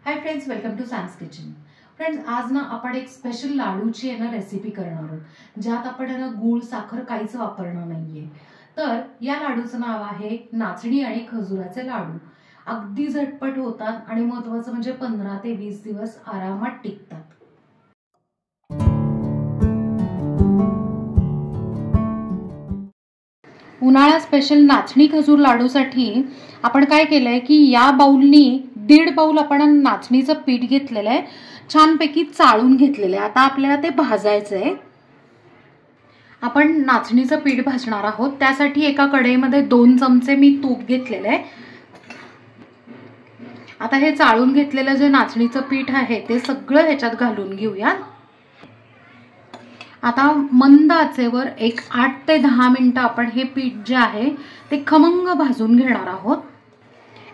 High friends, welcome to Sam's kitchen. Friends, आज ना आपण एक स्पेशल लाडूची रेसिपी करणार आहोत, ज्यात आपण गूळ साखर काहीच वापरणार नाहीये. तर या लाडूचं नाव आहे नाचणी आणि खजुराचे लाडू. अगदी झटपट होतात आणि महत्त्वाचं म्हणजे 15 ते 20 दिवस आरामात टिकतात. उन्हाळा स्पेशल नाचणी खजूर लाडूसाठी आपण काय केलंय की या बाउलनी 1.5 बाउल आपण नाचणीचं पीठ घेतलेलं आहे, छानपैकी चाळून घेतलेलं आहे. आता आपल्याला ते भाजायचंय. आपण नाचणीचं पीठ भाजणार आहोत. त्यासाठी एका कढईमध्ये 2 चमचे मी तूप घेतलेलं आहे. आता हे चाळून घेतलेलं जे नाचणीचं पीठ आहे ते सगळं ह्याच्यात घालून घेऊया. आता मंद आचेवर एक 8 ते 10 मिनिटं आपण हे पीठ जे आहे ते खमंग भाजून घेणार आहोत.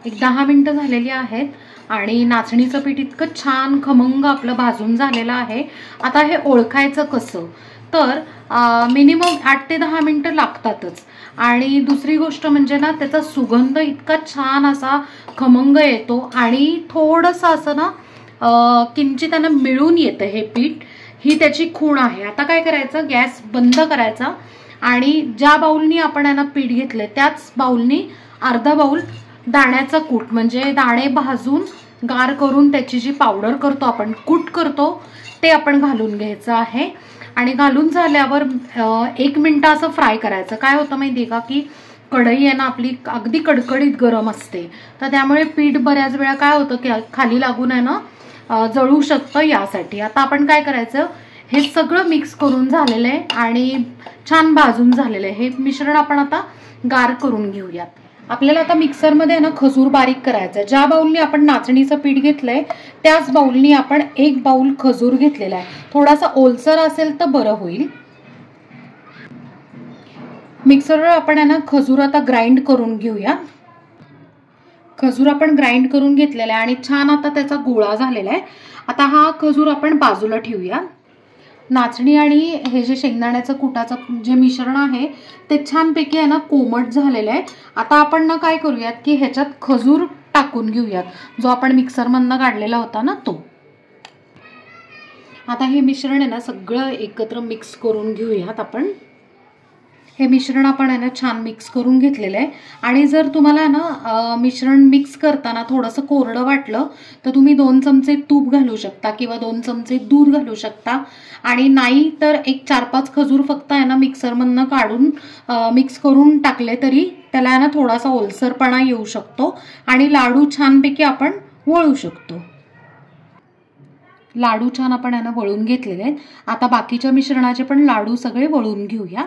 एक 10 मिनिटं झालेली आहेत आणि नाचणीचं पीठ इतकं छान खमंग आपलं भाजून झालेलं आहे. आता हे ओळखायचं कसं, तर मिनिमम 8 ते 10 मिनिटं लागतातच. आणि दुसरी गोष्ट म्हणजे ना, त्याचा सुगंध इतका छान असा खमंग येतो आणि थोडंसं असं ना किंचित त्यानं मिळून येतं हे पीठ. ही त्याची खूण आहे. आता काय करायचं, गॅस बंद करायचा आणि ज्या बाउलनी आपण पीठ घेतलंय त्याच बाउलनी अर्धा बाउल दाण्याचं कूट, म्हणजे दाणे भाजून गार करून त्याची जी पावडर करतो आपण, कूट करतो, ते आपण घालून घ्यायचं आहे. आणि घालून झाल्यावर 1 मिनिट असं फ्राय करायचं. काय होतं माहिती आहे का, की कढई आहे ना आपली अगदी कडकडीत गरम असते, तर त्यामुळे पीठ बऱ्याच वेळा काय होतं की खाली लागून आहे ना जळू शकतं. यासाठी आता आपण काय करायचं, हे सगळं मिक्स करून झालेलं आहे आणि छान भाजून झालेलं आहे. हे मिश्रण आपण आता गार करून घेऊयात. आपल्याला आता मिक्सरमध्ये ना खजूर बारीक करायचं आहे. ज्या बाउलनी आपण नाचणीचं पीठ घेतलंय त्याच बाउलनी आपण 1 बाउल खजूर घेतलेला आहे. थोडासा ओलसर असेल तर बरं होईल. मिक्सरवर आपण खजूर आता ग्राइंड करून घेऊया. खजूर आपण ग्राइंड करून घेतलेला आहे आणि छान आता त्याचा गोळा झालेला आहे. आता हा खजूर आपण बाजूला ठेवूया. नाचणी आणि हे जे शेंगदाण्याचं कुटाचं जे मिश्रण आहे ते छानपैकी आहे ना कोमट झालेलं आहे. आता आपण ना काय करूयात की ह्याच्यात खजूर टाकून घेऊयात, जो आपण मिक्सरमधनं काढलेला होता ना तो. आता हे मिश्रण आहे ना सगळं एकत्र मिक्स करून घेऊयात. आपण हे मिश्रण आपण आहे ना छान मिक्स करून घेतलेलं आहे. आणि जर तुम्हाला ना मिश्रण मिक्स करताना थोडंसं कोरडं वाटलं तर तुम्ही 2 चमचे तूप घालू शकता किंवा 2 चमचे दूध घालू शकता. आणि नाही तर एक 4-5 खजूर फक्त आहे ना मिक्सरमधनं काढून मिक्स करून टाकले तरी त्याला आहे ना थोडासा ओलसरपणा येऊ शकतो आणि लाडू छानपैकी आपण वळू शकतो. लाडू छान आपण आहे ना वळून घेतलेले आहेत. आता बाकीच्या मिश्रणाचे पण लाडू सगळे वळून घेऊया.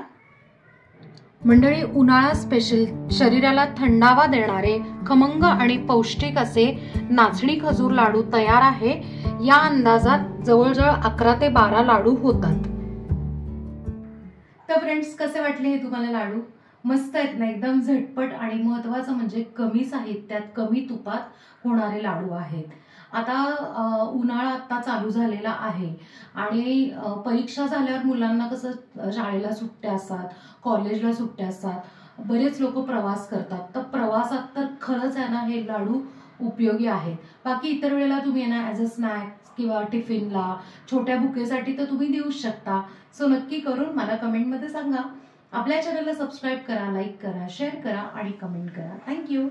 मंडळी, उन्हाळा स्पेशल शरीराला थंडावा देणारे खमंग आणि पौष्टिक असे नाचणी खजूर लाडू तयार आहे. या अंदाजात जवळजवळ 11 ते 12 लाडू होतात. तर फ्रेंड्स, कसे वाटले हे तुम्हाला लाडू? मस्त आहेत ना, एकदम झटपट आणि महत्वाचं म्हणजे कमी साहित्यात कमी तुपात होणारे लाडू आहेत. आता उन्हाळा आता चालू झालेला आहे आणि परीक्षा झाल्यावर मुलांना कसं शाळेला सुट्ट्या असतात, कॉलेजला सुट्ट्या असतात, बरेच लोक प्रवास करतात. तर प्रवासात तर खरंच आहे ना हे लाडू उपयोगी आहेत. बाकी इतर वेळेला तुम्ही ना ॲज अ स्नॅक्स किंवा टिफिनला छोट्या भुकेसाठी तर तुम्ही देऊच शकता. सो नक्की करून मला कमेंटमध्ये सांगा. आपल्या चॅनलला सबस्क्राईब करा, लाईक करा, शेअर करा आणि कमेंट करा. थँक्यू.